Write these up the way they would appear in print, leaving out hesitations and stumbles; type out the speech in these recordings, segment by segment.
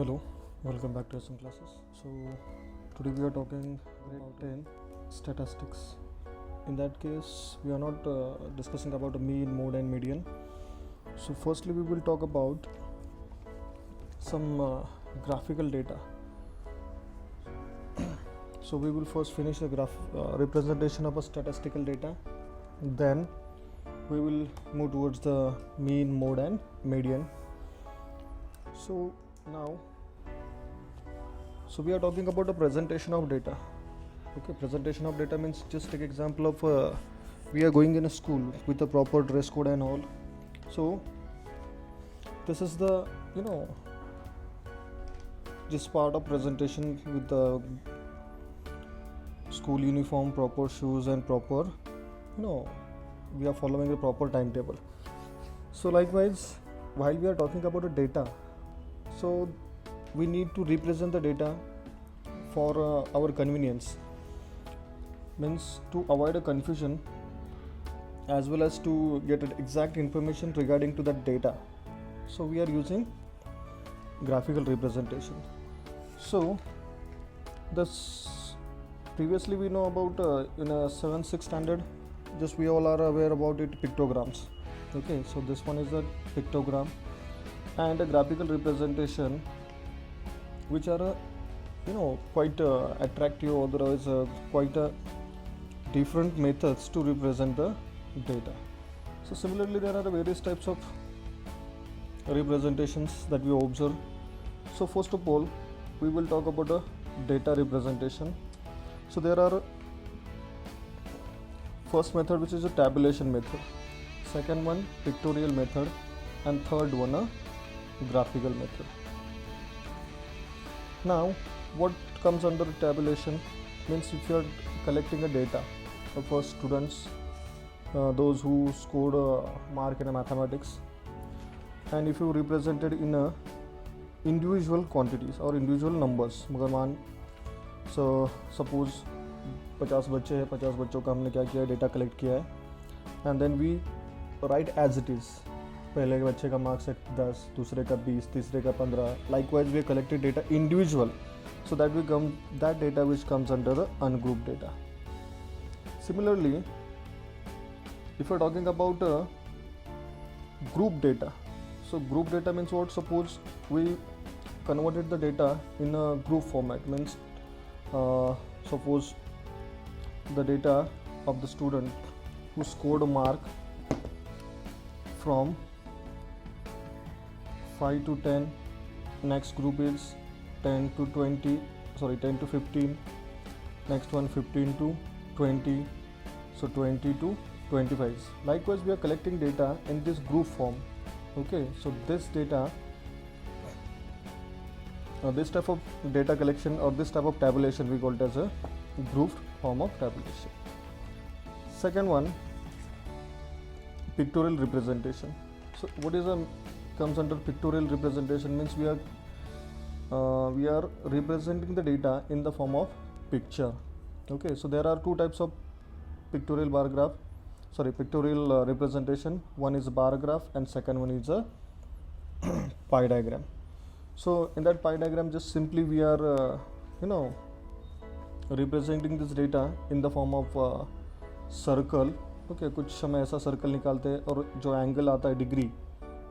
Hello, welcome back to some classes. So today we are talking about 10 statistics. In that case, we are not discussing about the mean, mode, and median. So firstly, we will talk about some graphical data. So we will first finish the representation of a statistical data. Then we will move towards the mean, mode, and median. So now we are talking about a presentation of data. Okay, presentation of data means, just take example of we are going in a school with a proper dress code and all. So this is the this part of presentation with the school uniform, proper shoes, and proper we are following the proper timetable. So likewise, while we are talking about the data, so we need to represent the data for our convenience, means to avoid a confusion as well as to get exact information regarding to that data. So we are using graphical representation. So this previously we know about in a 7th-6th standard, just we all are aware about it, pictograms. Okay, so this one is a pictogram and a graphical representation, which are quite attractive, otherwise quite different methods to represent the data. So similarly, there are various types of representations that we observe. So first of all, we will talk about a data representation. So there are first method, which is a tabulation method, second one pictorial method, and third one a graphical method. Now what comes under tabulation means, if you are collecting a data for students, those who scored a mark in a mathematics, and if you represented in a individual quantities or individual numbers, so suppose 50 बच्चे हैं, 50 बच्चों का हमने क्या किया है, data collect किया है, and then we write as it is, पहले के बच्चे का मार्क्स है 10, दूसरे का 20, तीसरे का 15. Likewise we collected data individual, so that we come that data which comes under the ungrouped data. Similarly, if you're talking about group data, so group data means what? Suppose we converted the data in a group format, means suppose the data of the student who scored a mark from 5 to 10, next group is 10 to 15, next one 15 to 20, so 20 to 25. Likewise, we are collecting data in this group form. Okay, so this data, this type of data collection or this type of tabulation, we call it as a grouped form of tabulation. Second one, pictorial representation. So what is comes under pictorial representation means, we are representing the data in the form of picture. Okay, so there are two types of pictorial representation. One is bar graph and second one is a pie diagram. So in that pie diagram, just simply we are representing this data in the form of circle. Okay, कुछ हम ऐसा circle निकालते हैं और जो angle आता है degree,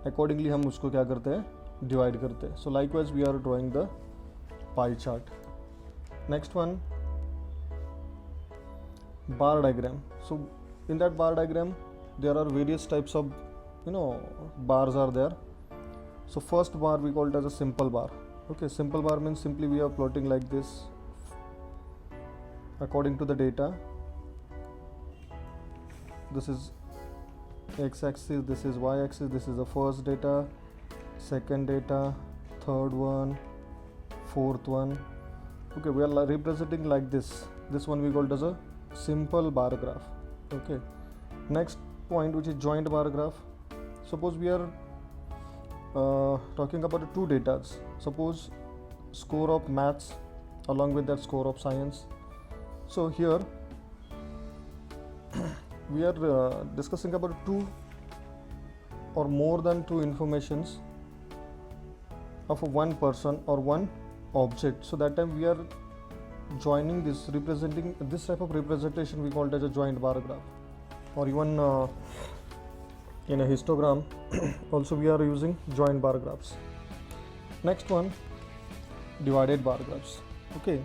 accordingly हम उसको क्या करते हैं, डिवाइड करते हैं. So likewise we are drawing the pie chart. Next one, bar diagram. So in that bar diagram, there are various types of bars are there. So first bar we call it as a simple bar. Okay, simple bar means simply we are plotting like this according to the data. This is x-axis, this is y-axis, this is the first data, second data, third one, fourth one. Okay, we are representing like this. This one we call it as a simple bar graph. Okay, next point, which is joint bar graph. Suppose we are talking about two data. Suppose score of maths along with that score of science. So here we are discussing about two or more than two informations of a one person or one object. So that time we are joining this, representing this type of representation we call it as a joint bar graph, or even in a histogram also we are using joint bar graphs. Next one, divided bar graphs. Okay,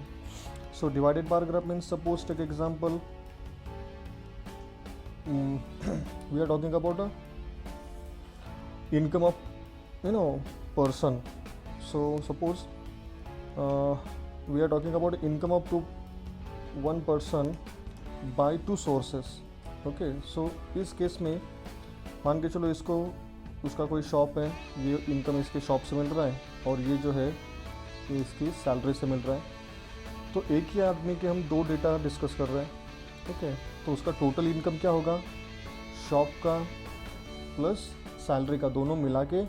so divided bar graph means, suppose take example, we are talking about a income of person. So suppose we are talking about income up to one person by two sources. Okay, so इस case में मान के चलो इसको, उसका कोई shop है, ये इनकम इसके शॉप से मिल रहा है और ये जो है ये इसकी सैलरी से मिल रहा है. तो एक ही आदमी के हम दो डेटा डिस्कस कर रहे हैं. ओके, तो उसका टोटल इनकम क्या होगा, शॉप का प्लस सैलरी का दोनों मिला के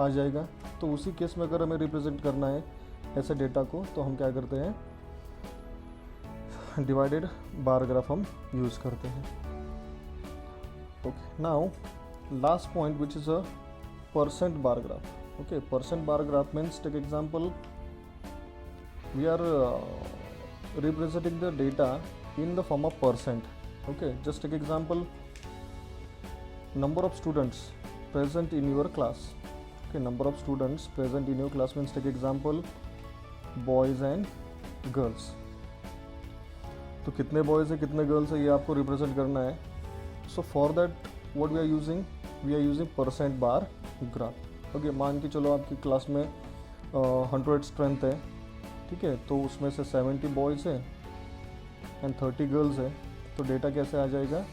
आ जाएगा. तो उसी केस में अगर हमें रिप्रेजेंट करना है ऐसे डेटा को, तो हम क्या करते हैं, डिवाइडेड बार ग्राफ हम यूज़ करते हैं. Okay, now last point which is a percent bar graph. Okay, percent bar graph means, take example, we are representing the data in the form of percent. Okay, just take example, number of students present in your class. Okay, number of students present in your class means, take example, boys and girls. तो कितने boys है कितने girls है ये आपको represent करना है. So for that what we are using percent bar graph. Okay, मान के चलो आपकी क्लास में 100 स्ट्रेंथ है, ठीक है, तो उसमें से 70 बॉयज़ है एंड 30 गर्ल्स है. तो डेटा कैसे आ जाएगा,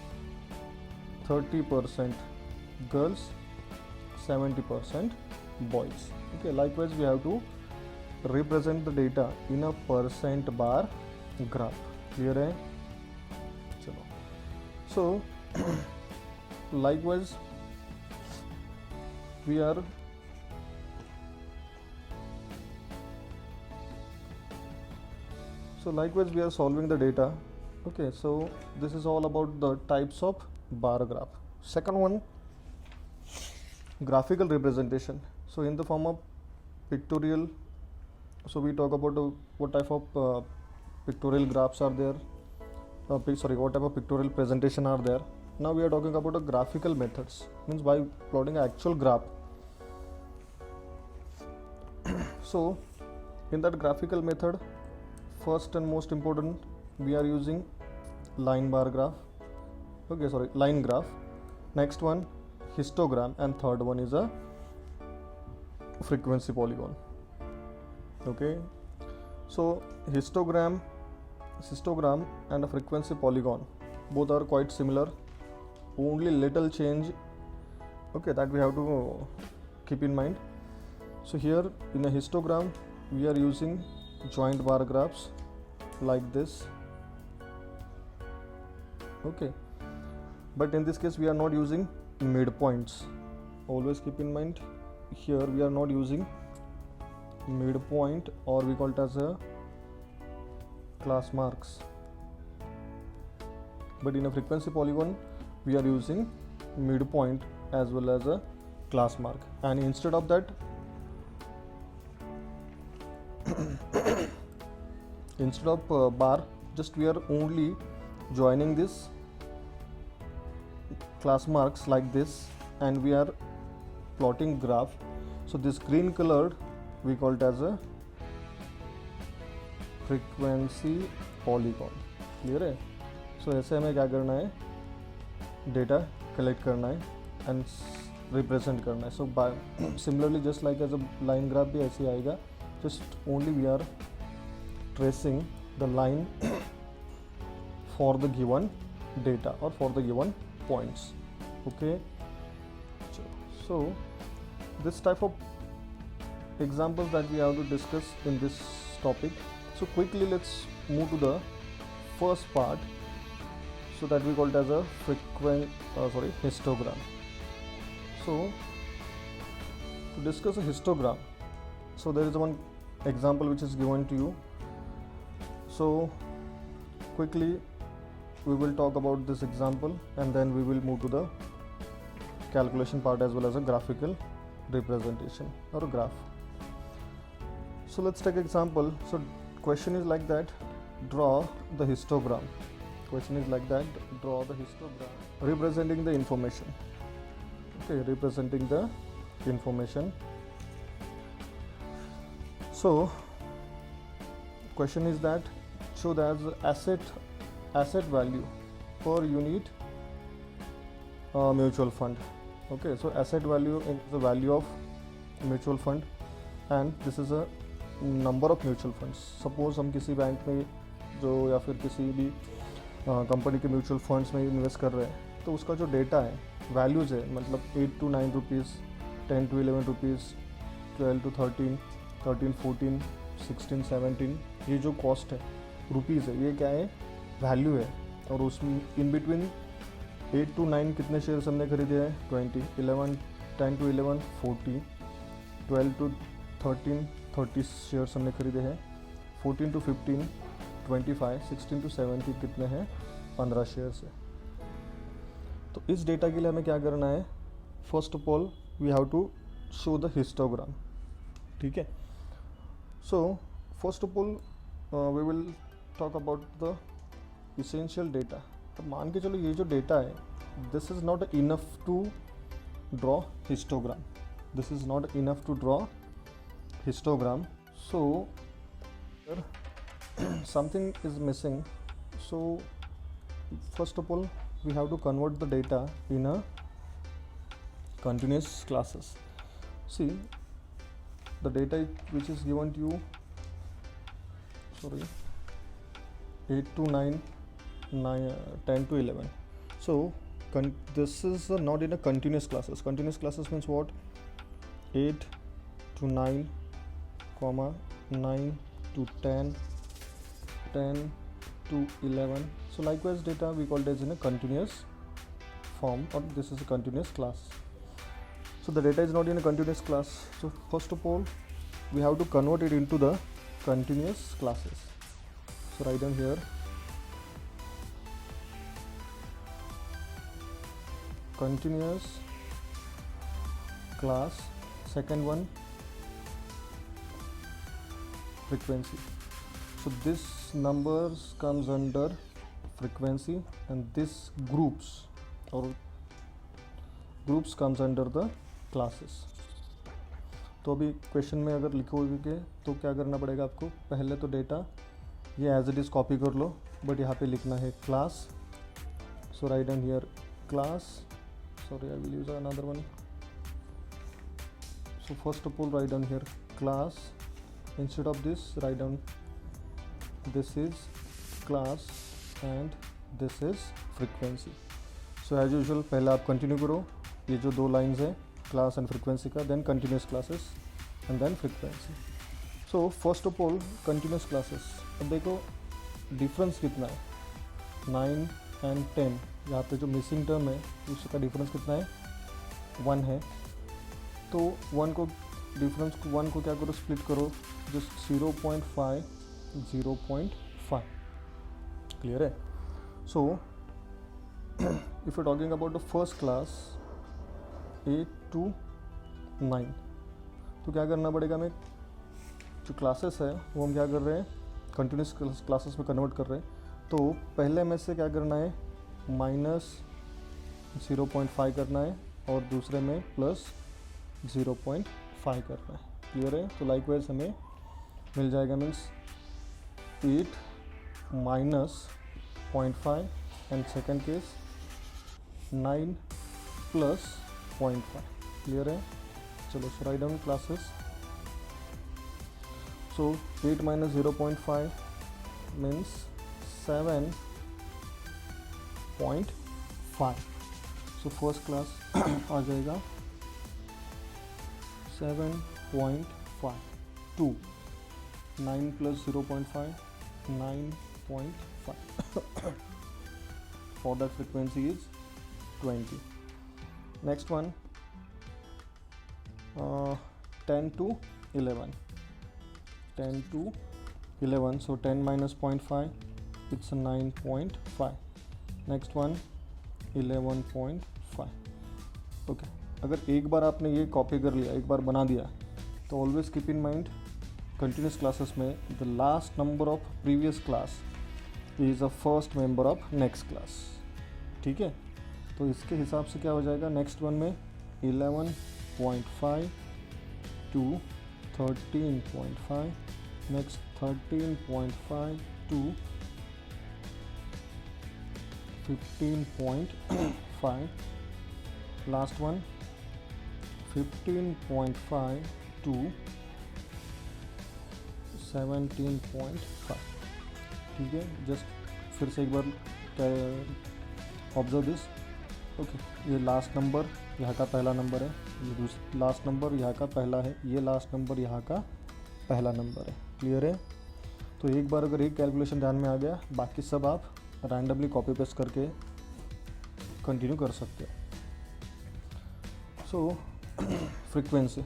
30% girls, 70% boys. Okay, likewise we have to represent the data in a percent bar graph. Clear है, चलो. So likewise we are So likewise we are solving the data. Okay, so this is all about the types of bar graph. Second one, graphical representation. So in the form of pictorial, so we talk about what type of pictorial graphs are there, what type of pictorial presentation are there. Now we are talking about the graphical methods, means by plotting an actual graph. So in that graphical method, first and most important, we are using line bar graph. Okay, sorry, line graph. Next one, histogram, and third one is a frequency polygon. Okay, so histogram and a frequency polygon, both are quite similar, only little change, okay, that we have to keep in mind. So here in a histogram we are using joint bar graphs like this. Okay, but in this case we are not using midpoints. Always keep in mind, here we are not using midpoint, or we call it as a class marks. But in a frequency polygon we are using midpoint as well as a class mark, and instead of that instead of bar, just we are only joining this class marks like this, and we are plotting graph. So this green colored we call it as a frequency polygon. Clear है. सो ऐसे हमें क्या करना है, data collect करना है and represent करना है. So similarly just like as a line graph भी ऐसे आएगा, just only we are tracing the line for the given data or for the given points. Okay, so this type of examples that we have to discuss in this topic. So quickly let's move to the first part, so that we call it as a histogram. So to discuss a histogram, so there is one example which is given to you. So quickly we will talk about this example and then we will move to the calculation part as well as a graphical representation or a graph. So let's take example. So question is like that, draw the histogram. Question is like that, draw the histogram representing the information. Okay, representing the information. So question is that, show that asset value per unit mutual fund. Okay, so asset value is the value of mutual fund and this is a number of mutual funds. Suppose हम किसी bank में जो या फिर किसी भी company के mutual funds में इन्वेस्ट कर रहे हैं तो उसका जो डेटा है, वैल्यूज़ है, मतलब 8 to 9 rupees, 10 to 11 rupees, 12 to 13, 13, 14, 16, 17, ये जो कॉस्ट है रुपीज़ है, ये क्या है, वैल्यू है। और उसमें इन बिटवीन 8 to 9 कितने शेयर्स हमने खरीदे हैं, 20, 11, 10 to 11, 40, 12 to 13, 30 शेयर्स हमने खरीदे हैं, 14 to 15, 25, 16 to 17 कितने हैं, 15 शेयर्स है। तो इस डेटा के लिए हमें क्या करना है, first of all we have to show the histogram. ठीक है, so first of all we will talk about the essential data. तो मान के चलो ये जो डेटा है, this is not enough to draw histogram, this is not enough to draw histogram. So something is missing. So first of all we have to convert the data in a continuous classes. See the data which is given to you, 8 to 9, 10 to 11. So this is not in a continuous classes. Continuous classes means what? 8 to 9, 9 to 10, 10 to 11. So likewise data we call it as in a continuous form, or this is a continuous class. So the data is not in a continuous class. So first of all we have to convert it into the continuous classes. So write down here continuous class. Second one, frequency. So this numbers comes under frequency and this groups comes under the classes. तो अभी question में अगर लिखोगे तो क्या करना पड़ेगा आपको, पहले तो डेटा ये एज इट इज़ कॉपी कर लो, बट यहाँ पे लिखना है class. So write down here class. Sorry I will use another one. So first of all write down here class. Instead of this write down this is class and this is frequency. So as usual पहले आप continue करो ये जो दो lines है class and frequency का, then continuous classes and then frequency. So first of all continuous classes. अब देखो डिफरेंस कितना है, 9 एंड 10. यहाँ पे जो मिसिंग टर्म है उसका डिफरेंस कितना है, 1 है. तो 1 को डिफरेंस 1 को क्या करो, स्प्लिट करो, जस्ट 0.5 0.5. क्लियर है. So if you talking about the first class 8 to 9, तो क्या करना पड़ेगा, हमें जो क्लासेस है वो हम क्या कर रहे हैं, कंटिन्यूस क्लासेस में कन्वर्ट कर रहे हैं. तो पहले में से क्या करना है, -0.5 करना है और दूसरे में +0.5 करना है. क्लियर है. तो लाइकवाइज हमें मिल जाएगा, means 8 -0.5 and second case 9 +0.5. Clear है. चलो सो राइट डाउन क्लासेस. सो 8 - 0.5 मीन्स 7.5. सो फर्स्ट क्लास आ जाएगा 7.5. 2 9 + 0.5 9.5. For that frequency is 20. Next one 10 to 11. 10 to 11. So 10 - 0.5 it's a 9.5. Next one 11.5. Okay. अगर एक बार आपने ये कॉपी कर लिया, एक बार बना दिया, तो always keep in mind continuous classes में the last number of previous class is a first member of next class. ठीक है, तो इसके हिसाब से क्या हो जाएगा, नेक्स्ट वन में 11.5 to 13.5, next 13.5 to 15.5, last one 15.5 to 17.5। ठीक है, जस्ट फिर से एक बार ऑब्जर्व दिस। ओके, ये लास्ट नंबर यहाँ का पहला नंबर है, ये लास्ट नंबर यहाँ का पहला है, ये लास्ट नंबर यहाँ का पहला नंबर है। क्लियर है? तो एक बार अगर एक कैलकुलेशन ध्यान में आ गया, बाकी सब आप रैंडमली कॉपी पेस्ट करके कंटिन्यू कर सकते हो। सो फ्रीक्वेंसी,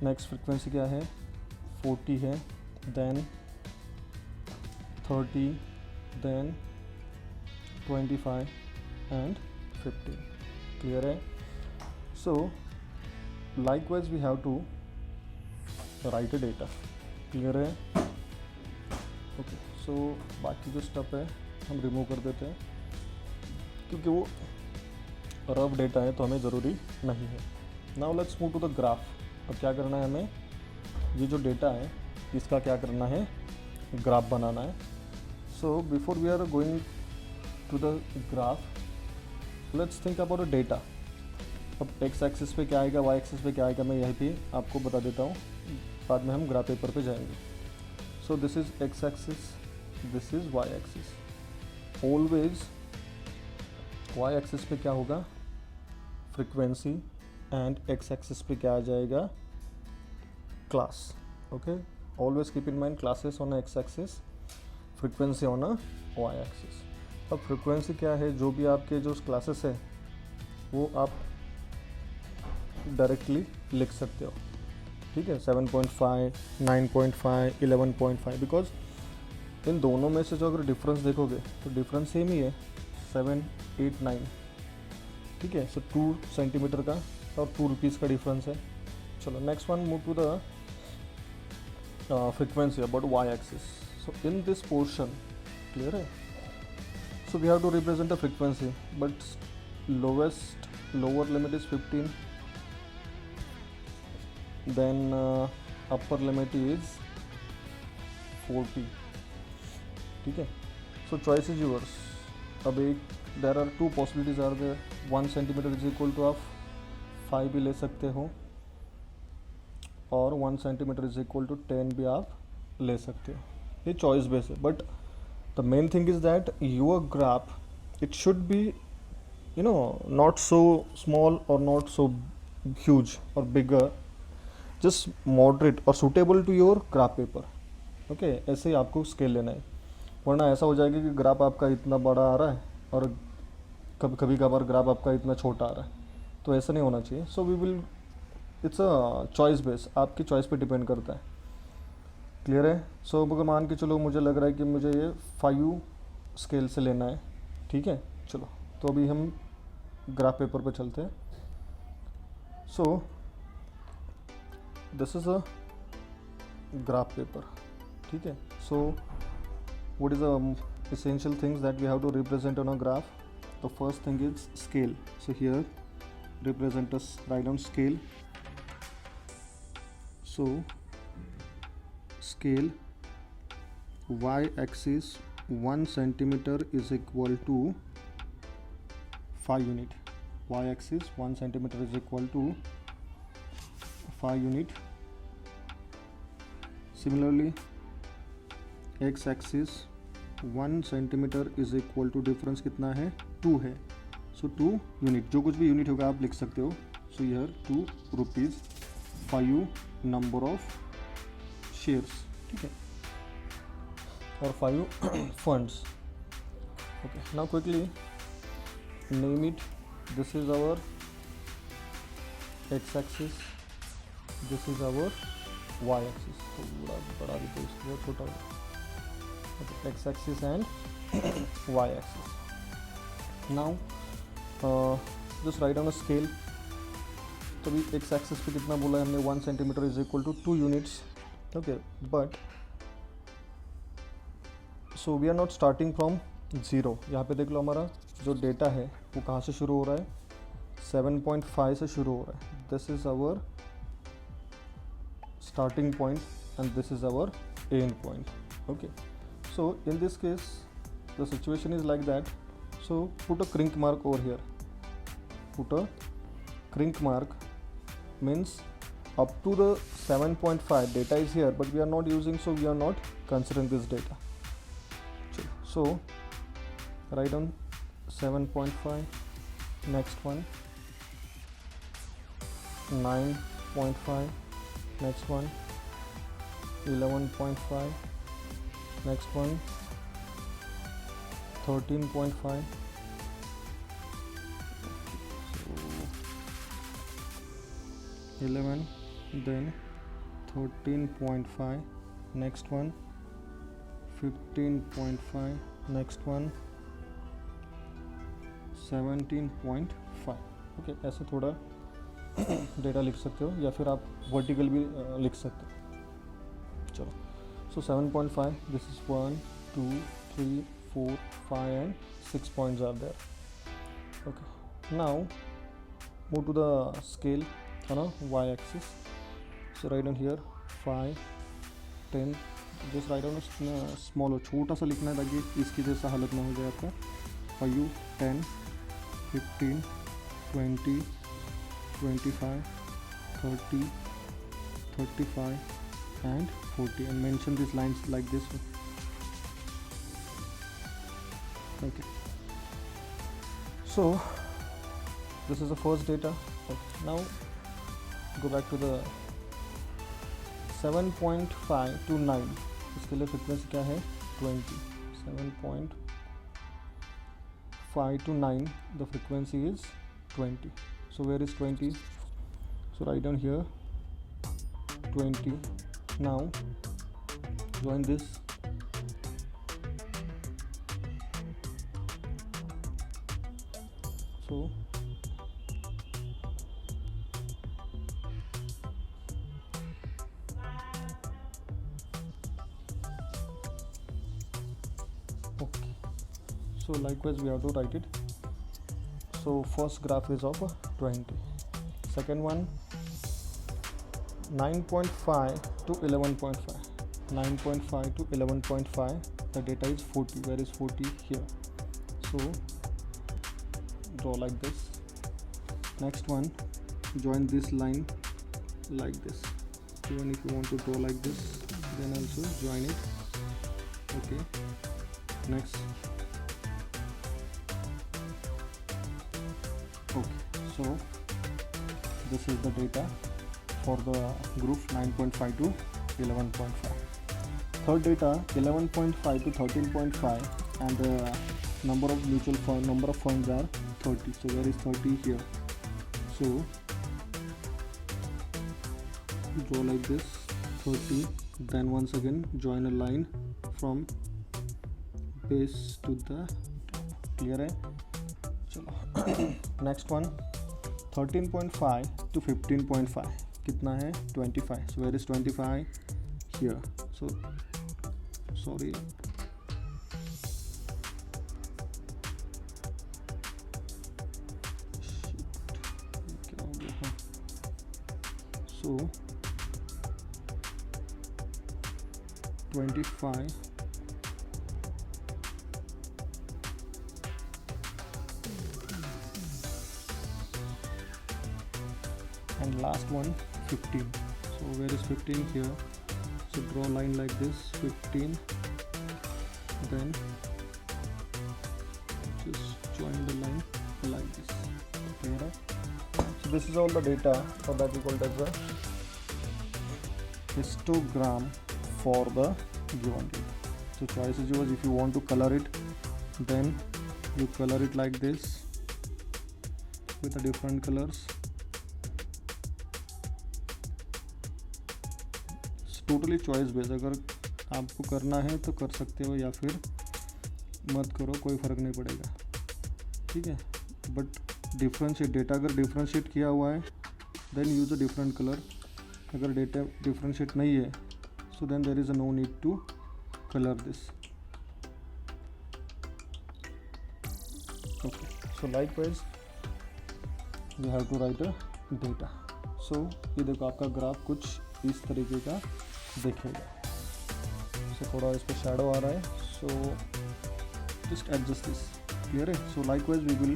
नेक्स्ट फ्रीक्वेंसी क्या है, 40 है, देन 30, देन 25 एंड 15। क्लियर है? सो likewise we have to write a data। Clear है? ओके, सो बाकी जो स्टेप है हम रिमूव कर देते हैं क्योंकि वो रफ डेटा है तो हमें ज़रूरी नहीं है। Now let's move to the graph. अब क्या करना है हमें, ये जो डेटा है इसका क्या करना है, ग्राफ बनाना है। So before we are going to the graph, let's think about the data. अब एक्स एक्सिस पे क्या आएगा, वाई एक्सिस पे क्या आएगा, मैं यहीं पे आपको बता देता हूँ, बाद में हम ग्राफ पेपर पे जाएंगे। So this is X axis, this is Y axis. Always Y axis पे क्या होगा, फ्रीक्वेंसी, एंड एक्स एक्सिस पे क्या आ जाएगा, class. Okay, always keep in mind classes on X axis, frequency on a Y axis. अब frequency क्या है, जो भी आपके जो क्लासेस है वो आप डायरेक्टली लिख सकते हो। ठीक है, 7.5, 9.5, 11.5, बिकॉज इन दोनों में से जो अगर डिफरेंस देखोगे तो डिफरेंस सेम ही है, 7, 8, 9। ठीक है, सो 2 सेंटीमीटर का और 2 रुपीज़ का डिफरेंस है। चलो next one, move to the frequency about y axis. So in this portion, clear है, so we have to represent a frequency, but lower limit is 15, then upper limit is 40। ठीक है, so choice is yours। अब एक there are 2 possibilities are there, 1 centimeter is equal to आप 5 भी ले सकते हो और 1 centimeter is equal to 10 भी आप ले सकते हो। ये चॉइस बेस है, but the main thing is that your graph it should be not so small or not so huge or bigger, just moderate और suitable to your graph paper। Okay, ऐसे ही आपको स्केल लेना है, वरना ऐसा हो जाएगा कि ग्राफ आपका इतना बड़ा आ रहा है और कभी कभार ग्राफ आपका इतना छोटा आ रहा है, तो ऐसा नहीं होना चाहिए। So we will, it's a choice base, आपकी चॉइस पे डिपेंड करता है। क्लियर है? सो अगर मान के चलो मुझे लग रहा है कि मुझे ये 5 स्केल से लेना है, ठीक है, चलो तो अभी हम ग्राफ पेपर पे चलते हैं। सो this is a graph paper. ठीक है, so what is the essential things that we have to represent on a graph? The first thing is scale। So here represent us, write down scale। So scale y axis 1 centimeter is equal to 5 unit। Y axis 1 centimeter is equal to 5 unit। Similarly x axis 1 centimetre is equal to difference कितना है, 2 है, सो 2 unit, जो कुछ भी unit होगा आप लिख सकते हो। So year 2 rupees, 5 number of shares, ठीक है, और 5 funds. Okay, now quickly name it. This is our x axis, this is our y axis. तो बड़ा भी तो इसको बहुत छोटा होगा। X axis and Y axis। Now just write down a scale। तो अभी X axis पे कितना बोला है हमने, 1 centimetre is equal to 2 units. Okay, but so we are not starting from zero. यहाँ पे देख लो हमारा जो डेटा है वो कहाँ से शुरू हो रहा है, 7.5 से शुरू हो रहा है. This is our starting point and this is our end point. Okay, so in this case the situation is like that. So put a crank mark over here. Put a crank mark means up to the 7.5 data is here, but we are not using, so we are not considering this data. So write down 7.5, next one 9.5, next one 11.5, next one 13.5, so 11, then 13.5, next one 15.5, next one 17.5. Okay, ऐसे थोड़ा data लिख सकते हो या फिर आप vertical भी लिख सकते हो. चलो, सो 7.5, this is 1 2 3 4 5 and 6 points are there. Okay, now move to the scale on a y-axis. So write down here 5, 10. Just write down small हो, छोटा सा लिखना है ताकि इसकी जैसा हालत ना हो जाए आपका. 5, 10, 15, 20, 25, 30, 35 and 40, and mention these lines like this. Okay, so this is the first data. Okay, now go back to the 7.5 to 9. इसके लिए फ्रिक्वेंसी क्या है, 20. 7.5 to 9, the frequency is 20. So where is 20? So write down here 20. Now join this. So so likewise we have to write it. So first graph is of 20, second one 9.5 to 11.5, 9.5 to 11.5, the data is 40. Where is 40? Here. So draw like this. Next one, join this line like this. Even if you want to draw like this, then also join it. Okay, next. Okay, so this is the data for the group 9.5 to 11.5. Third data 11.5 to 13.5, and the number of mutual fund, number of funds are 30. So where is 30? Here. So draw like this 30, then once again join a line from base to the top. Clear है? चलो next one 13.5 to 15.5 कितना है, 25. So where is 25? Here. So sorry, क्या हो गया. So 25 and last one 15. So where is 15? Here. So draw a line like this, 15, then just join the line like this. Clear? So this is all the data for that we call it as a histogram for the given data. So choice is yours. If you want to color it, then you color it like this with the different colors. Totally choice base, अगर आपको करना है तो कर सकते हो या फिर मत करो, कोई फ़र्क नहीं पड़ेगा. ठीक है, बट डिफरेंशिएट डेटा अगर डिफरेंशिएट किया हुआ है then use a different colour. अगर डेटा डिफरेंशिएट नहीं है, so then there is no need to color this. Okay, so likewise we have to write a data. So ये देखो आपका ग्राफ कुछ इस तरीके का दिखेगा. So थोड़ा इस पर शेडो आ रहा है, so just adjust this. Clear है? So likewise we will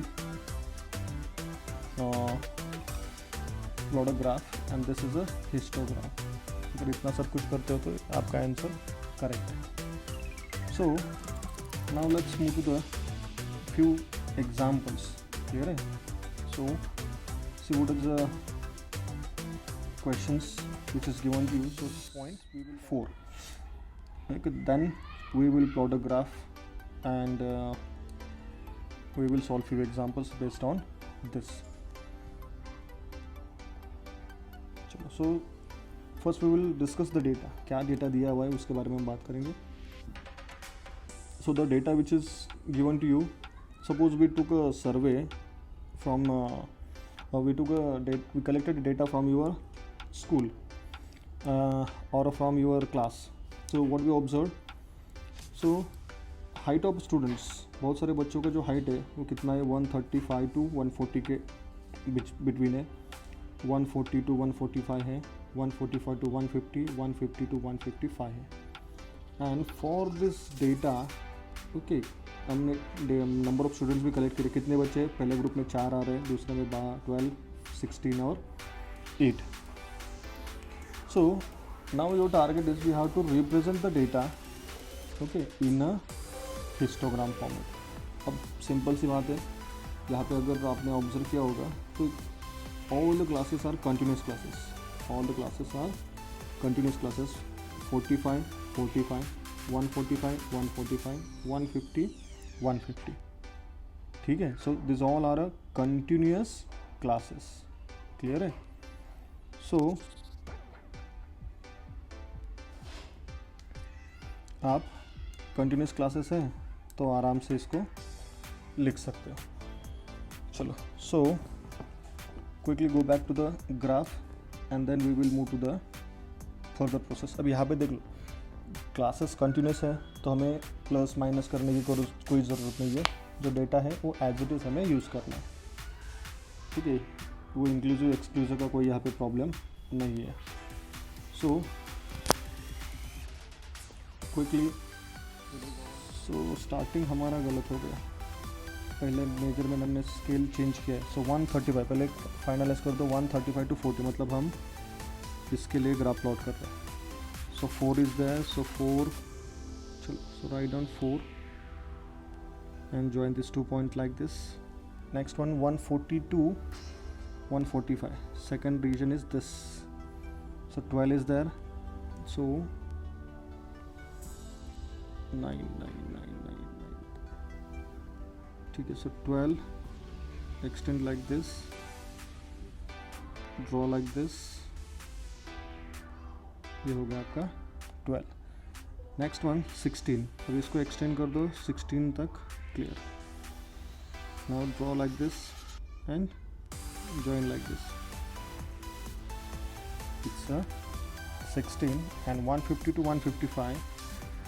plot a graph and this is a histogram. अगर इतना सब कुछ करते हो तो आपका आंसर करेक्ट है. So now let's move to the few examples. Clear है? So see what is the questions which is given to you. So point we will 4. Okay, then we will plot a graph and we will solve few examples based on this. So first we will discuss the data. क्या data दिया हुआ है उसके बारे में हम बात करेंगे. So the data which is given to you, suppose we took a survey from we collected data from your school or from your class. So what we observed, so height of students, बहुत सारे बच्चों का जो height है वो कितना है, 135 to 140 के बिटवीन है, 140 to 145 है, 145 to 150, 150 to 155 है. And for this data okay हमने नंबर ऑफ स्टूडेंट्स भी कलेक्ट करे. कितने बच्चे, पहले ग्रुप में 4 आ रहे हैं, दूसरे में 12, 16 और 8. So now your target is we have to represent the data okay in a histogram format. अब सिंपल सी बात है, यहाँ पे अगर आपने ऑब्जर्व किया होगा तो all the classes are continuous classes, all the classes are continuous classes. 45, 45, 145, 145, 150, 150. ठीक है. So this all are a continuous classes. Clear है. सो आप कंटिन्यूस क्लासेस हैं तो आराम से इसको लिख सकते हो. चलो, so quickly go back to the graph and then we will move to the further process. अब यहाँ पे देख लो, क्लासेस कंटिन्यूस है तो हमें प्लस माइनस करने की कोई ज़रूरत नहीं है. जो डेटा है वो एज इट इज़ हमें यूज़ करना है. ठीक है. वो इंक्लूसिव एक्सक्लूसिव का कोई यहाँ पे प्रॉब्लम नहीं है. सो क्विकली, सो स्टार्टिंग हमारा गलत हो गया. पहले मेजरमेंट हमने स्केल चेंज किया है. सो 135 पहले फाइनलाइज कर दो. 135 to 40 मतलब हम इसके लिए ग्राफ प्लॉट कर रहे हैं. सो 4 इज देयर. सो 4, चलो, so write down 4 and join this 2 point like this. Next one 140 to 145. Second region is this. So 12 is there. So 9, 9, 9, 9, 9. ठीक है. So 12 extend like this, draw like this. ये हो गया आपका 12. Next one 16. अब इसको extend कर दो 16 तक. Clear. Now draw like this and join like this. It's 16 and 150 to 155.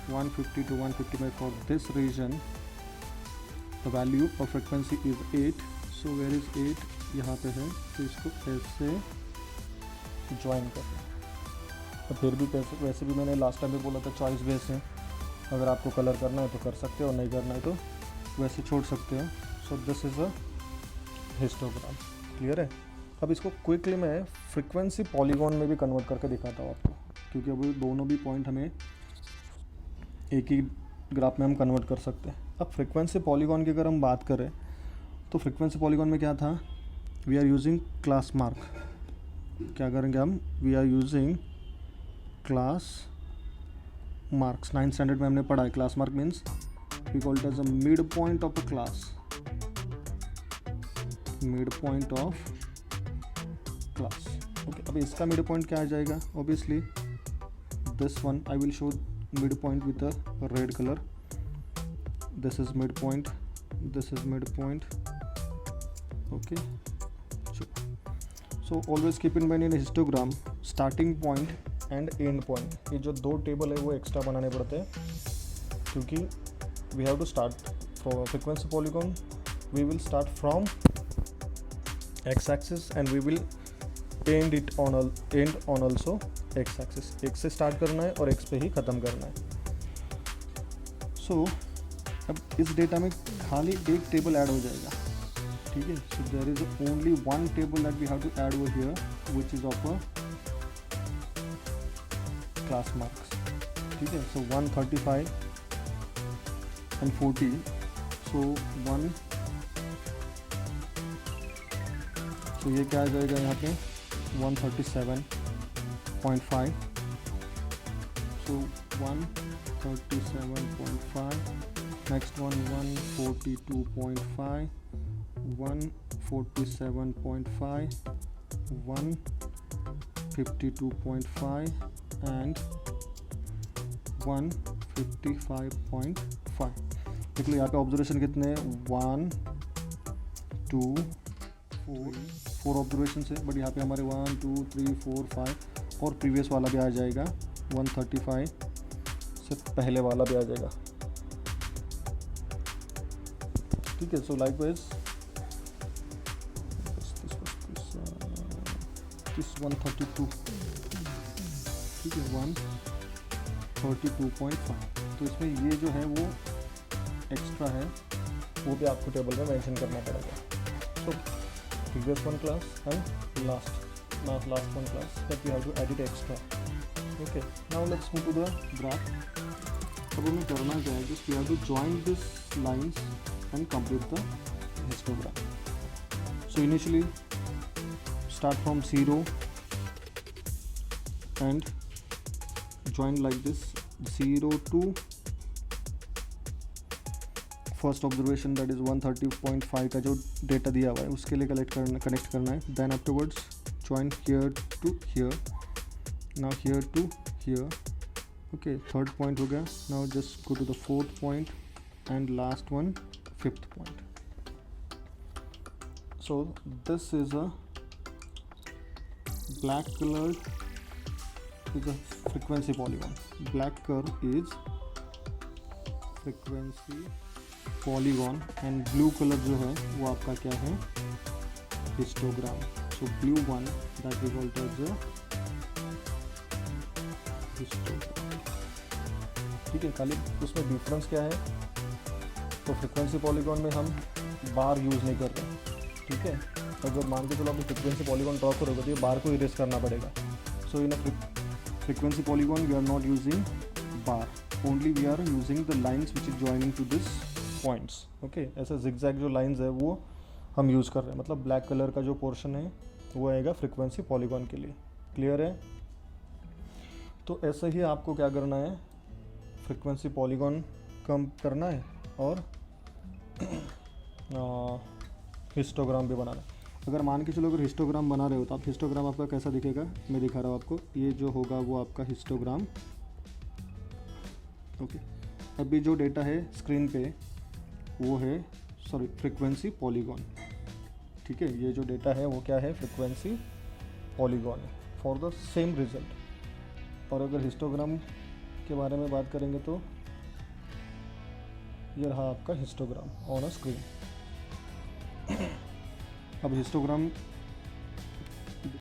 150 to 155 for this region. The value of frequency is 8. So where is 8? यहाँ पे है. तो इसको ऐसे ज्वाइन करना. तो फिर भी वैसे भी मैंने लास्ट टाइम भी बोला था चॉइस बेस है. अगर आपको कलर करना है तो कर सकते हो, नहीं करना है तो वैसे छोड़ सकते हो. So this is a histogram. Clear है. अब इसको क्विकली मैं फ्रीक्वेंसी पॉलीगॉन में भी कन्वर्ट करके दिखाता हूँ आपको, क्योंकि अब दोनों भी पॉइंट हमें एक ही ग्राफ में हम कन्वर्ट कर सकते हैं. अब फ्रीक्वेंसी पॉलीगॉन की अगर हम बात करें तो फ्रीक्वेंसी पॉलीगॉन में क्या था, we are using class mark. क्या करेंगे हम, we are using class marks. 9th standard में हमने पढ़ा है. Class mark means we call it as a mid point of a class. Mid point of class. Okay. अब इसका मिड पॉइंट क्या आ जाएगा, obviously this one. I will show midpoint with a red color. This is midpoint, this is midpoint. Okay. So always keep in mind in a histogram starting point and and point, ये जो दो table है वो extra बनाने पड़ते हैं, क्योंकि we have to start for frequency polygon, we will start from X axis and we will end on also X axis. X से स्टार्ट करना है और एक्स पे ही ख़त्म करना है। सो अब इस डेटा में खाली एक टेबल ऐड हो जाएगा, ठीक है। So there is only one table that we have to add over here which is of a class marks, ठीक है। सो 135 एंड 40, सो 1, तो ये क्या आ जाएगा यहाँ पे 137.5, सो 137.5, नेक्स्ट वन 142.5, 147.5, 152.5 एंड 155.5। देख लो यहाँ पे ऑब्जर्वेशन कितने हैं, 1 2 4 ऑब्जर्वेशन है, बट यहाँ पे हमारे 1 2 3 4 5 और प्रीवियस वाला भी आ जाएगा, 135 से पहले वाला भी आ जाएगा, ठीक है। सो लाइकवाइज दिस 132, ठीक है, 132.5। तो इसमें ये जो है वो एक्स्ट्रा है, वो भी आपको टेबल में मेंशन करना पड़ेगा। सो previous one class and last one class that we have to edit extra. Okay, now let's move to the graph. अब हमें करना क्या है, just we have to join these lines and complete the histogram. So initially start from 0 and join like this, 0 to first observation that is 130.5 का जो data दिया हुआ है उसके लिए कनेक्ट करना है। Then afterwards join here to here, now here to here, okay. Third point हो गया, now just go to the fourth point and last one fifth point. So this is a black colour is a frequency polygon, black curve is frequency polygon and blue colour जो है वो आपका क्या है, histogram. So blue one that we called as histogram, ठीक है। खाली उसमें डिफरेंस क्या है, तो फ्रीक्वेंसी पॉलीगॉन में हम बार यूज़ नहीं कर रहे, ठीक है। अगर मान के चलो आपने फ्रीक्वेंसी पॉलीगॉन ड्रॉ करोगे तो ये बार को इरेज करना पड़ेगा। So in a frequency polygon we are not using bar, only we are using the lines which is joining to this points, okay. ऐसे जिगजैग जो लाइंस है वो हम यूज़ कर रहे हैं, मतलब ब्लैक कलर का जो पोर्शन है वो आएगा फ्रीक्वेंसी पॉलीगॉन के लिए, क्लियर है। तो ऐसे ही आपको क्या करना है, फ्रीक्वेंसी पॉलीगॉन कम करना है और हिस्टोग्राम भी बनाना है। अगर मान के चलो अगर हिस्टोग्राम बना रहे हो तो आप हिस्टोग्राम आपका कैसा दिखेगा, मैं दिखा रहा हूँ आपको, ये जो होगा वो आपका हिस्टोग्राम, ओके। अभी जो डेटा है स्क्रीन पे वो है फ्रीक्वेंसी पॉलीगॉन, ठीक है। ये जो डेटा है वो क्या है, frequency polygon for the same result. और अगर हिस्टोग्राम के बारे में बात करेंगे तो ये रहा आपका हिस्टोग्राम ऑन अ स्क्रीन। अब हिस्टोग्राम